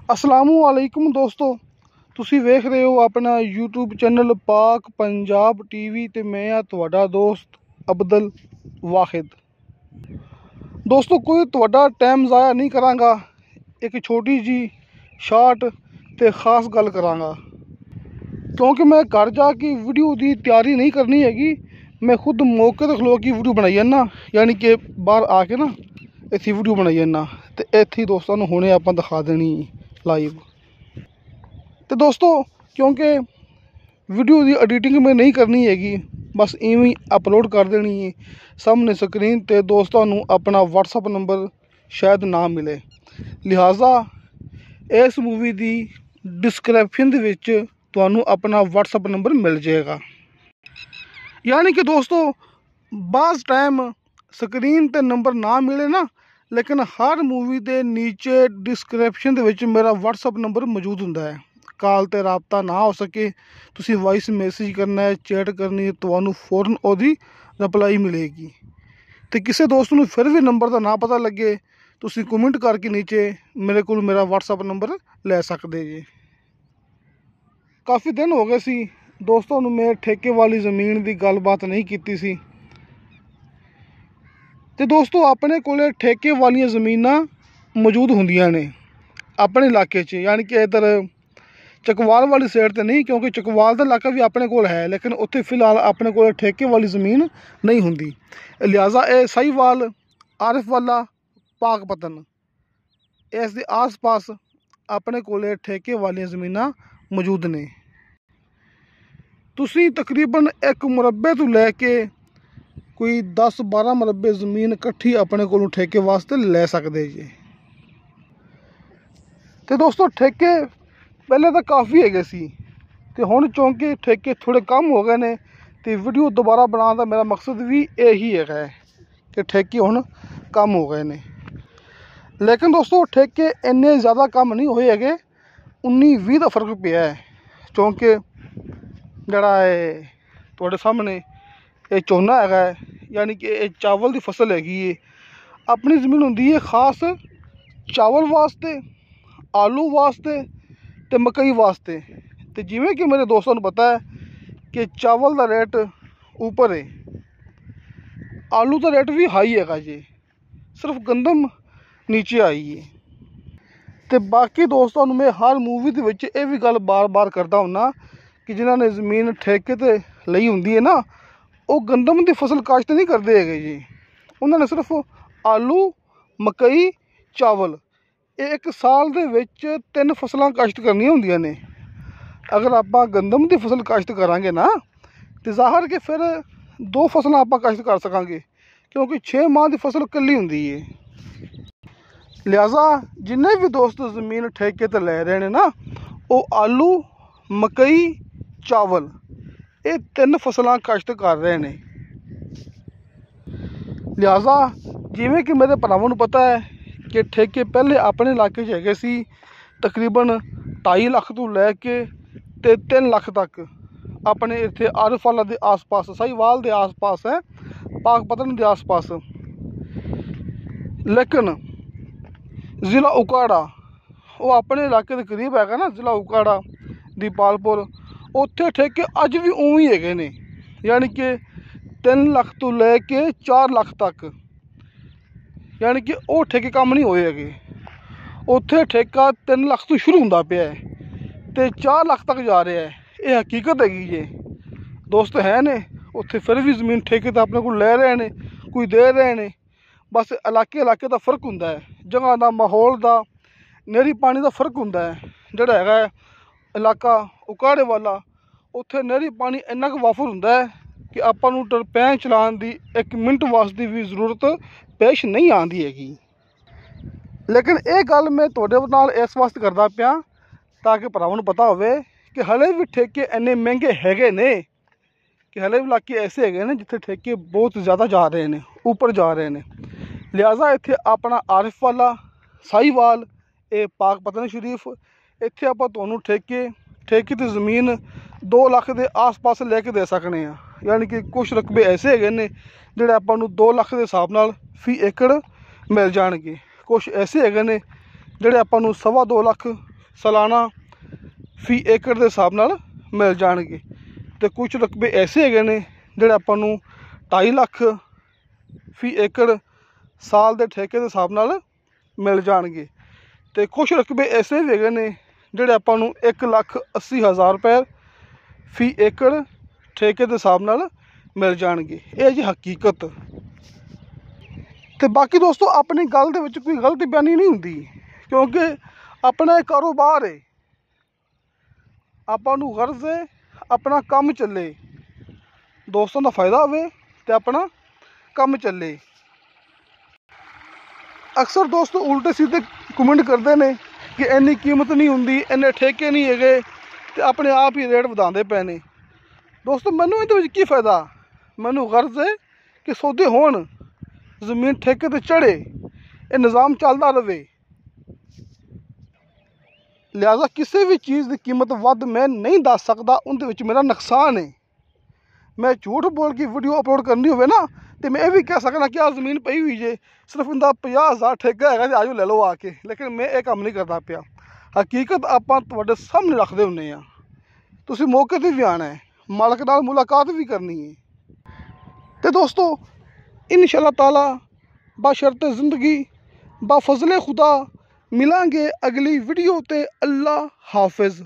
असलामुअलैकुम दोस्तों, तुसी वेख रहे हो अपना यूट्यूब चैनल पाक पंजाब टीवी ते मैं तुहाडा दोस्त अब्दुल वाहिद। दोस्तों, कोई तुहाडा टाइम ज़ाया नहीं करांगा, एक छोटी जी शार्ट ते खास गल करांगा क्योंकि मैं घर जाके वीडियो की तैयारी नहीं करनी हैगी। मैं खुद मौके ते खलो की वीडियो बनाई जाना, यानी कि बाहर आके ना इत्थे वीडियो बनाई जाना ते इत्थे दोस्तों नूं हुणे आपां दिखा देनी लाइव। तो दोस्तों, क्योंकि वीडियो की एडिटिंग में नहीं करनी हैगी, बस इवें अपलोड कर देनी है सामने स्क्रीन ते दोस्तों नूं अपना व्हाट्सअप नंबर शायद ना मिले, लिहाजा इस मूवी की डिस्क्रिप्शन दे विच तुहानूं अपना व्हाट्सअप नंबर मिल जाएगा। यानी कि दोस्तों बाज़ टाइम स्क्रीन ते नंबर ना मिले ना, लेकिन हर मूवी के नीचे डिस्क्रिप्शन दे विच मेरा व्हाट्सअप नंबर मौजूद हुंदा है। कॉल ते राबता ना हो सके, तुसी वॉइस मैसेज करना है, चैट करनी है, तुहानूं फौरन ओदी रिप्लाई मिलेगी। तो किसी दोस्त नूं फिर भी नंबर का ना पता लगे, तुसी कमेंट करके नीचे मेरे को मेरा व्हाट्सअप नंबर ले सकते जी। काफ़ी दिन हो गए सी दोस्तों नूं मैं ठेके वाली ज़मीन की गलबात नहीं की सी। तो दोस्तों अपने कोले ठेके वाली ज़मीनां मौजूद होंदियां ने अपने इलाके च, यानी कि इधर चकवाल वाली साइड तो नहीं, क्योंकि चकवाल का इलाका भी अपने कोल है, लेकिन उत्थे फिलहाल अपने कोल ठेके वाली ज़मीन नहीं होंदी। लिहाजा ये साहिवाल, आरिफ वाला, पाकपतन इस दे आस पास अपने कोले ठेके वाली ज़मीनां मौजूद ने। तुसी तकरीबन एक मुरब्बे तो लैके कोई 10-12 मुरब्बे ज़मीन इकट्ठी अपने को ठेके वास्ते ले सकते जी। तो दोस्तों ठेके पहले तो काफ़ी है सी, तो हुण चूंकि ठेके थोड़े कम हो गए ने, तो वीडियो दोबारा बनाने का मेरा मकसद भी यही है कि ठेके हुण कम हो गए ने। लेकिन दोस्तों ठेके इन्ने ज़्यादा कम नहीं होए है, 19-20 का फर्क पिया है। क्योंकि जड़ा है तुहाडे सामने ये झोना है, यानी कि ये चावल की फसल हैगी। अपनी ज़मीन होंदी है खास चावल वास्ते, आलू वास्ते ते मकई वास्ते। तो जिमें कि मेरे दोस्तों को पता है कि चावल का रेट ऊपर है, आलू का रेट भी हाई है जी, सिर्फ गंदम नीचे आई है। तो बाकी दोस्तों मैं हर मूवी के विच ये भी गल बार बार करता हुन्ना कि जिन्होंने ज़मीन ठेके ते लई हुंदी है ना, वो गंदम की फसल काश्त नहीं करते है जी। उन्होंने सिर्फ आलू, मकई, चावल, एक साल दे विच 3 फसलां काश्त करनियां हुंदियां ने। अगर आप गंदम की फसल काश्त करांगे ना, तो जाहिर कि फिर 2 फसलां आप काश्त कर सकांगे, क्योंकि 6 माह की फसल कल्ली हुंदी है। लिहाजा जिन्ने भी दोस्त ज़मीन ठेके ते ले रहे हैं ना, वो आलू, मकई, चावल ये 3 फसलां काश्त कर रहे हैं। लिहाजा जिमें कि मेरे भरावां नूं पता है कि ठेके पहले अपने इलाके च हैगे सी तकरीबन 2.5 लाख तो लैके 3 लाख तक अपने इत्थे आरिफवाला के आस पास, साहिवाल के आस पास है, पाकपतन के आस पास। लेकिन ज़िला उकाड़ा वो अपने इलाके के करीब है ना, ज़िला उकाड़ा, दीपालपुर, उत्थे ठेके अज भी उवें ही है, यानी कि 3 लाख तो लैके 4 लाख तक, यानी कि वो ठेके कम नहीं होए है। उत्थे ठेका 3 लाख तो शुरू होंदा पिया है तो 4 लाख तक जा रहा है। ये हकीकत हैगी जे दोस्त है ने, उत्थे फिर भी ज़मीन ठेके तो अपने को ले रहे हैं, कोई दे रहे हैं। बस इलाके इलाके का फर्क हुंदा है, जगह का, माहौल का, नेरी पानी का फर्क हुंदा है। जिहड़ा है इलाका उकाड़े वाला, उत्थे नेरी पानी इन्ना क वाफर हुंदा है कि आपां नूं टरपैन चलाने की 1 मिनट वास्ते भी ज़रूरत पेश नहीं आती हैगी। लेकिन ये गल मैं तुहाडे नाल इस वास्ते करदा पिया ताकि भरावां नूं पता होवे कि हले भी ठेके इन्ने महंगे हैगे ने, कि हले भी इलाके ऐसे हैगे ने जिथे ठेके बहुत ज़्यादा जा रहे हैं, ऊपर जा रहे हैं। लिहाजा इत्थे अपना आरिफ वाला, साहिवाल, ये पाकपतन शरीफ, इत्थे आपां तुहानूं ठेके की ज़मीन 2 लाख के आस पास लैके दे सकने हैं। यानी कि कुछ रकबे ऐसे हैगे ने जिहड़े आपां नूं 2 लाख के हिसाब नाल फी एकड़ मिल जाणगे, कुछ ऐसे हैगे ने जिहड़े आपां नूं 2.25 लाख ਸਾਲਾਨਾ ਫੀ ਏਕੜ ਦੇ ਹਿਸਾਬ ਨਾਲ ਮਿਲ ਜਾਣਗੇ। ਤੇ ਕੁਝ ਰਕਬੇ ਐਸੇ ਹੈਗੇ ਨੇ ਜਿਹੜੇ ਆਪਾਂ ਨੂੰ 2.5 ਲੱਖ ਫੀ ਏਕੜ ਸਾਲ ਦੇ ਠੇਕੇ ਦੇ ਹਿਸਾਬ ਨਾਲ ਮਿਲ ਜਾਣਗੇ। ਤੇ ਕੁਝ ਰਕਬੇ ਐਸੇ ਵੀ ਹੈਗੇ ਨੇ ਜਿਹੜੇ ਆਪਾਂ ਨੂੰ 1,80,000 ਰੁਪਏ ਫੀ ਏਕੜ ਠੇਕੇ ਦੇ ਹਿਸਾਬ ਨਾਲ ਮਿਲ ਜਾਣਗੇ। ਇਹ ਜੀ ਹਕੀਕਤ। ਤੇ ਬਾਕੀ ਦੋਸਤੋ ਆਪਣੀ ਗੱਲ ਦੇ ਵਿੱਚ ਕੋਈ ਗਲਤ ਬਿਆਨੀ ਨਹੀਂ ਹੁੰਦੀ, ਕਿਉਂਕਿ ਆਪਣਾ ਇਹ ਕਾਰੋਬਾਰ ਹੈ, ਆਪਾਂ ਨੂੰ ਗਰਜ਼ ਹੈ ਆਪਣਾ ਕੰਮ ਚੱਲੇ, ਦੋਸਤਾਂ ਦਾ ਫਾਇਦਾ ਹੋਵੇ ਤੇ ਆਪਣਾ ਕੰਮ ਚੱਲੇ। ਅਕਸਰ ਦੋਸਤ ਉਲਟੇ ਸਿੱਧੇ ਕਮੈਂਟ ਕਰਦੇ ਨੇ ਕਿ ਇੰਨੀ ਕੀਮਤ ਨਹੀਂ ਹੁੰਦੀ, ਇੰਨੇ ਠੇਕੇ ਨਹੀਂ ਹੈਗੇ ਤੇ ਆਪਣੇ ਆਪ ਹੀ ਰੇਟ ਵਧਾਉਂਦੇ ਪਏ ਨੇ। ਦੋਸਤੋ ਮੈਨੂੰ ਇਹਦੇ ਵਿੱਚ ਕੀ ਫਾਇਦਾ, ਮੈਨੂੰ ਗਰਜ਼ ਹੈ ਕਿ ਸੌਦੇ ਹੋਣ, ਜ਼ਮੀਨ ਠੇਕੇ ਤੇ ਚੜ੍ਹੇ, ਇਹ ਨਿਜ਼ਾਮ ਚੱਲਦਾ ਰਹੇ। ਲਿਹਾਜ਼ਾ ਕਿਸੇ ਵੀ ਚੀਜ਼ ਦੀ ਕੀਮਤ ਵੱਧ ਮੈਂ ਨਹੀਂ ਦੱਸ ਸਕਦਾ, ਉਹਦੇ ਵਿੱਚ ਮੇਰਾ ਨੁਕਸਾਨ ਹੈ। ਮੈਂ ਝੂਠ ਬੋਲ ਕੇ ਵੀਡੀਓ ਅਪਲੋਡ ਕਰਨੀ ਹੋਵੇ ਨਾ ਤੇ ਮੈਂ ਇਹ ਵੀ ਕਹਿ ਸਕਦਾ ਕਿ ਆਹ ਜ਼ਮੀਨ ਪਈ ਹੋਈ ਜੇ, ਸਿਰਫ ਇਹਦਾ 50,000 ਠੇਕਾ ਹੈਗਾ ਤੇ ਆਜੋ ਲੈ ਲਓ ਆ ਕੇ, ਲੇਕਿਨ ਮੈਂ ਇਹ ਕੰਮ ਨਹੀਂ ਕਰਦਾ ਪਿਆ। ਹਕੀਕਤ ਆਪਾਂ ਤੁਹਾਡੇ ਸਾਹਮਣੇ ਰੱਖਦੇ ਹੁੰਦੇ ਹਾਂ, ਤੁਸੀਂ ਮੌਕੇ 'ਤੇ ਵੀ ਆਉਣਾ ਹੈ, ਮਾਲਕ ਨਾਲ ਮੁਲਾਕਾਤ ਵੀ ਕਰਨੀ ਹੈ। ਤੇ ਦੋਸਤੋ इंशाअल्लाह ताला बशर्ते ज़िंदगी बफज़ले खुदा मिलांगे अगली वीडियो ते। अल्लाह हाफिज़।